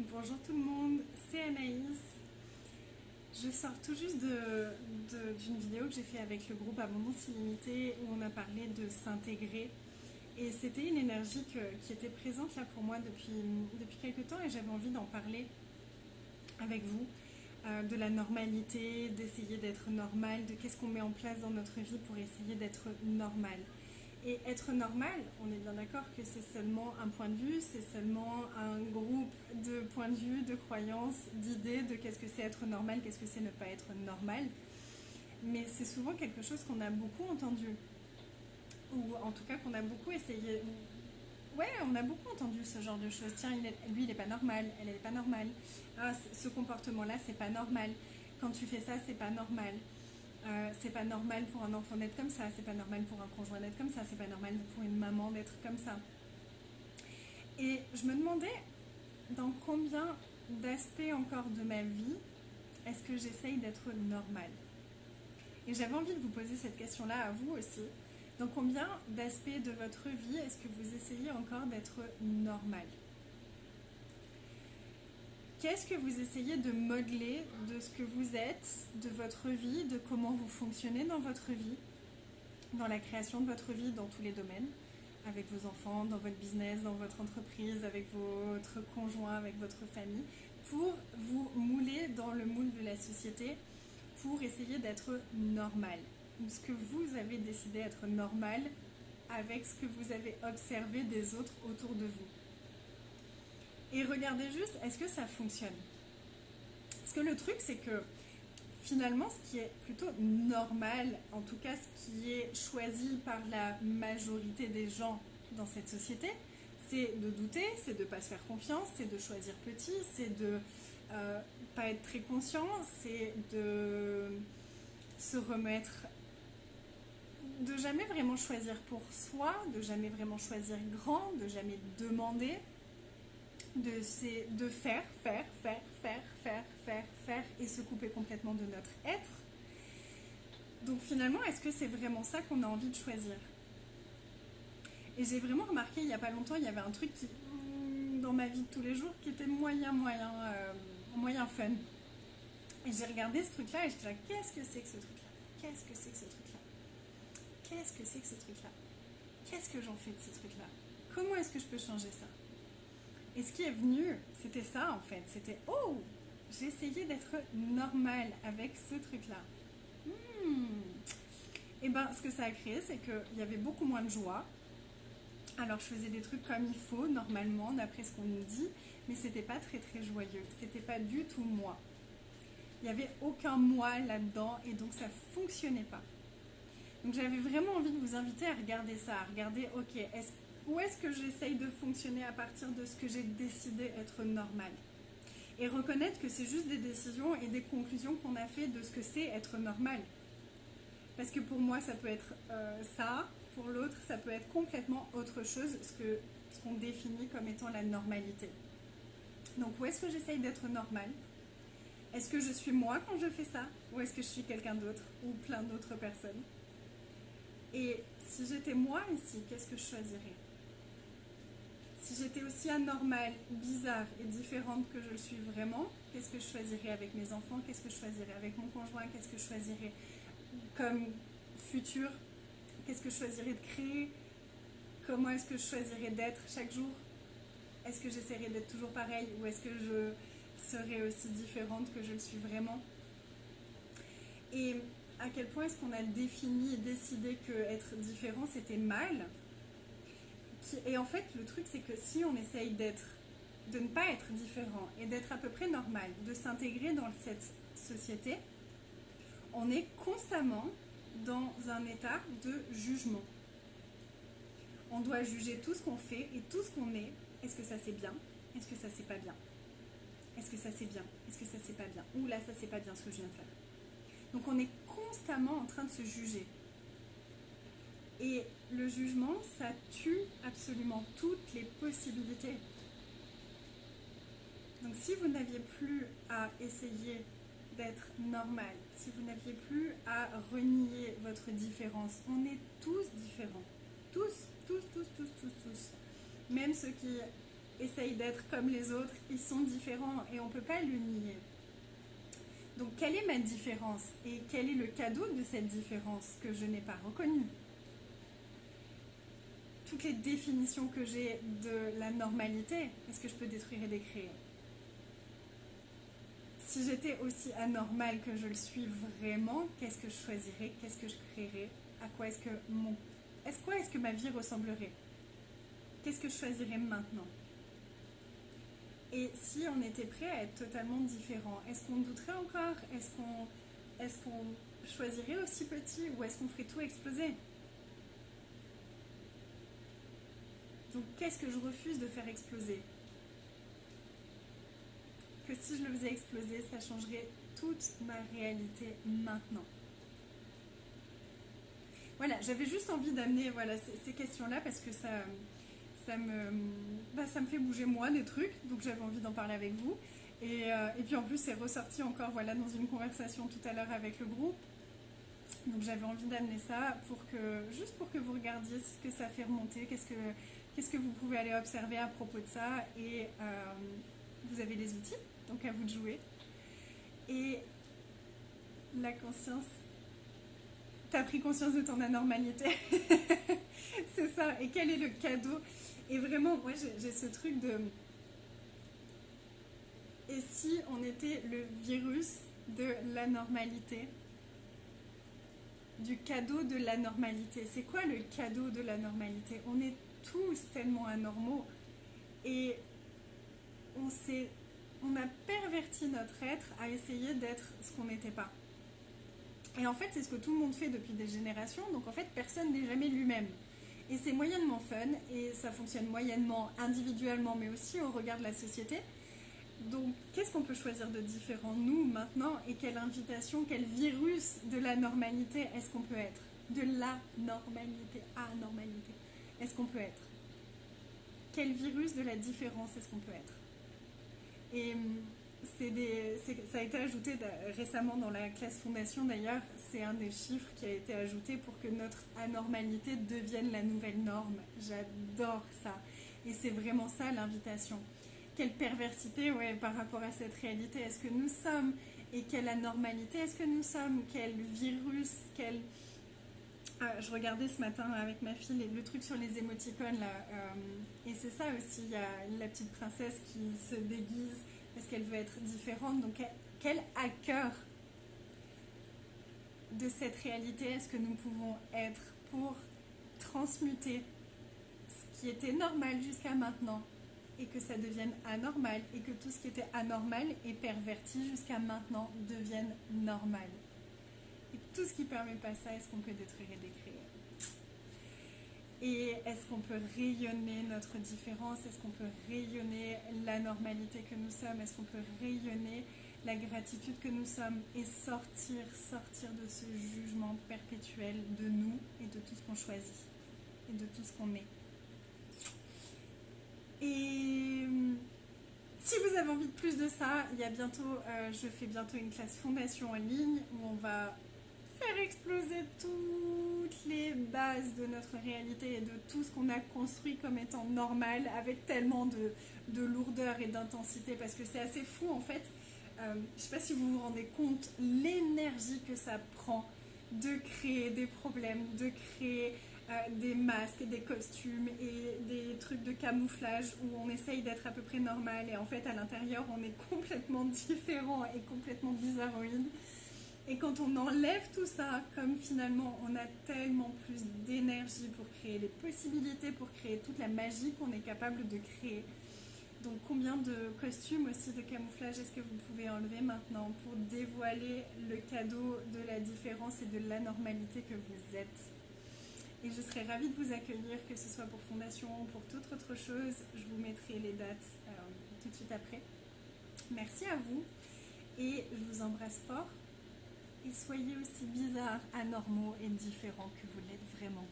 Bonjour tout le monde, c'est Anaïs. Je sors tout juste d'une vidéo que j'ai fait avec le groupe Abondance Illimitée où on a parlé de s'intégrer. Et c'était une énergie qui était présente là pour moi depuis quelques temps et j'avais envie d'en parler avec vous. De la normalité, d'essayer d'être normal, de qu'est-ce qu'on met en place dans notre vie pour essayer d'être normal. Et être normal, on est bien d'accord que c'est seulement un point de vue, c'est seulement un groupe de points de vue, de croyances, d'idées de qu'est-ce que c'est être normal, qu'est-ce que c'est ne pas être normal. Mais c'est souvent quelque chose qu'on a beaucoup entendu, ou en tout cas qu'on a beaucoup essayé. Ouais, on a beaucoup entendu ce genre de choses. Tiens, lui, il n'est pas normal, elle n'est pas normale. Ah, ce comportement-là, c'est pas normal. Quand tu fais ça, c'est pas normal. C'est pas normal pour un enfant d'être comme ça, c'est pas normal pour un conjoint d'être comme ça, c'est pas normal pour une maman d'être comme ça. Et je me demandais dans combien d'aspects encore de ma vie est-ce que j'essaye d'être normale. Et j'avais envie de vous poser cette question-là à vous aussi. Dans combien d'aspects de votre vie est-ce que vous essayez encore d'être normal? Qu'est-ce que vous essayez de modeler de ce que vous êtes, de votre vie, de comment vous fonctionnez dans votre vie, dans la création de votre vie, dans tous les domaines, avec vos enfants, dans votre business, dans votre entreprise, avec votre conjoint, avec votre famille, pour vous mouler dans le moule de la société, pour essayer d'être normal. Ce que vous avez décidé d'être normal avec ce que vous avez observé des autres autour de vous. Et regardez juste, est-ce que ça fonctionne? Parce que le truc, c'est que finalement, ce qui est plutôt normal, en tout cas ce qui est choisi par la majorité des gens dans cette société, c'est de douter, c'est de ne pas se faire confiance, c'est de choisir petit, c'est de pas être très conscient, c'est de se remettre, de jamais vraiment choisir pour soi, de jamais vraiment choisir grand, de jamais demander, de faire et se couper complètement de notre être. Donc finalement, est-ce que c'est vraiment ça qu'on a envie de choisir? Et j'ai vraiment remarqué il n'y a pas longtemps, il y avait un truc dans ma vie de tous les jours qui était moyen fun. Et j'ai regardé ce truc-là et j'étais là, qu'est-ce que c'est que ce truc-là? Qu'est-ce que c'est que ce truc-là? Qu'est-ce que c'est que ce truc-là? Qu'est-ce que j'en fais de ce truc-là? Comment est-ce que je peux changer ça? Et ce qui est venu, c'était ça en fait. C'était, oh, j'ai essayé d'être normale avec ce truc-là. Et ben, ce que ça a créé, c'est qu'il y avait beaucoup moins de joie. Alors, je faisais des trucs comme il faut, normalement, d'après ce qu'on nous dit, mais c'était pas très très joyeux. C'était pas du tout moi. Il n'y avait aucun moi là-dedans et donc ça fonctionnait pas. Donc, j'avais vraiment envie de vous inviter à regarder ça, à regarder, ok, où est-ce que j'essaye de fonctionner à partir de ce que j'ai décidé être normal? Et reconnaître que c'est juste des décisions et des conclusions qu'on a fait de ce que c'est être normal. Parce que pour moi, ça peut être ça, pour l'autre, ça peut être complètement autre chose, ce qu'on définit comme étant la normalité. Donc, où est-ce que j'essaye d'être normal? Est-ce que je suis moi quand je fais ça? Ou est-ce que je suis quelqu'un d'autre? Ou plein d'autres personnes? Et si j'étais moi ici, qu'est-ce que je choisirais? Si j'étais aussi anormale, bizarre et différente que je le suis vraiment, qu'est-ce que je choisirais avec mes enfants? Qu'est-ce que je choisirais avec mon conjoint? Qu'est-ce que je choisirais comme futur? Qu'est-ce que je choisirais de créer? Comment est-ce que je choisirais d'être chaque jour? Est-ce que j'essaierais d'être toujours pareil ou est-ce que je serais aussi différente que je le suis vraiment? Et à quel point est-ce qu'on a défini et décidé que être différent c'était mal? Et en fait, le truc, c'est que si on essaye de ne pas être différent et d'être à peu près normal, de s'intégrer dans cette société, on est constamment dans un état de jugement. On doit juger tout ce qu'on fait et tout ce qu'on est. Est-ce que ça c'est bien? Est-ce que ça c'est pas bien? Est-ce que ça c'est bien? Est-ce que ça c'est pas bien? Ou là, ça c'est pas bien ce que je viens de faire. Donc on est constamment en train de se juger. Et le jugement, ça tue absolument toutes les possibilités. Donc si vous n'aviez plus à essayer d'être normal, si vous n'aviez plus à renier votre différence, on est tous différents. Tous. Même ceux qui essayent d'être comme les autres, ils sont différents et on ne peut pas le nier. Donc quelle est ma différence et quel est le cadeau de cette différence que je n'ai pas reconnue? Toutes les définitions que j'ai de la normalité, est-ce que je peux détruire et décréer? Si j'étais aussi anormale que je le suis vraiment, qu'est-ce que je choisirais? Qu'est-ce que je créerais? À quoi est-ce que ma vie ressemblerait? Qu'est-ce que je choisirais maintenant? Et si on était prêt à être totalement différent, est-ce qu'on douterait encore? Est-ce qu'on choisirait aussi petit ou est-ce qu'on ferait tout exploser? Donc qu'est-ce que je refuse de faire exploser? Que si je le faisais exploser, ça changerait toute ma réalité maintenant. Voilà, j'avais juste envie d'amener ces questions-là parce que ça me fait bouger moi des trucs, donc j'avais envie d'en parler avec vous. Et puis en plus, c'est ressorti encore dans une conversation tout à l'heure avec le groupe. Donc j'avais envie d'amener ça juste pour que vous regardiez ce que ça fait remonter, qu'est-ce que vous pouvez aller observer à propos de ça. Et vous avez les outils, donc à vous de jouer. Et la conscience, t'as pris conscience de ton anormalité. C'est ça. Et quel est le cadeau? Et vraiment, moi j'ai ce truc de... Et si on était le virus de l'anormalité? Du cadeau de l'anormalité. C'est quoi le cadeau de l'anormalité? On est tous tellement anormaux et on a perverti notre être à essayer d'être ce qu'on n'était pas. Et en fait, c'est ce que tout le monde fait depuis des générations, donc en fait, personne n'est jamais lui-même. Et c'est moyennement fun, et ça fonctionne moyennement individuellement, mais aussi au regard de la société. Donc, qu'est-ce qu'on peut choisir de différent, nous, maintenant, et quelle invitation, quel virus de la normalité est-ce qu'on peut être? De la normalité, anormalité, est-ce qu'on peut être? Quel virus de la différence est-ce qu'on peut être? Et ça a été ajouté récemment dans la classe fondation d'ailleurs, c'est un des chiffres qui a été ajouté pour que notre anormalité devienne la nouvelle norme. J'adore ça. Et c'est vraiment ça l'invitation. Quelle perversité par rapport à cette réalité est-ce que nous sommes? Et quelle anormalité est-ce que nous sommes? Quel virus? Je regardais ce matin avec ma fille le truc sur les émoticônes là, et c'est ça aussi, il y a la petite princesse qui se déguise parce qu'elle veut être différente. Donc quel hacker de cette réalité est-ce que nous pouvons être pour transmuter ce qui était normal jusqu'à maintenant et que ça devienne anormal et que tout ce qui était anormal et perverti jusqu'à maintenant devienne normal? Et tout ce qui ne permet pas ça, est-ce qu'on peut détruire et décréer? Et est-ce qu'on peut rayonner notre différence? Est-ce qu'on peut rayonner la normalité que nous sommes? Est-ce qu'on peut rayonner la gratitude que nous sommes et sortir de ce jugement perpétuel de nous et de tout ce qu'on choisit et de tout ce qu'on est? Et si vous avez envie de plus de ça, je fais bientôt une classe fondation en ligne où on va faire exploser toutes les bases de notre réalité et de tout ce qu'on a construit comme étant normal avec tellement de lourdeur et d'intensité, parce que c'est assez fou en fait. Je ne sais pas si vous vous rendez compte l'énergie que ça prend de créer des problèmes, de créer des masques, des costumes et des trucs de camouflage où on essaye d'être à peu près normal et en fait à l'intérieur on est complètement différent et complètement bizarroïde. Et quand on enlève tout ça, comme finalement on a tellement plus d'énergie pour créer les possibilités, pour créer toute la magie qu'on est capable de créer. Donc combien de costumes aussi de camouflage est-ce que vous pouvez enlever maintenant pour dévoiler le cadeau de la différence et de l'anormalité que vous êtes? Et je serais ravie de vous accueillir, que ce soit pour Fondation ou pour toute autre chose. Je vous mettrai les dates tout de suite après. Merci à vous et je vous embrasse fort. Et soyez aussi bizarres, anormaux et différents que vous l'êtes vraiment.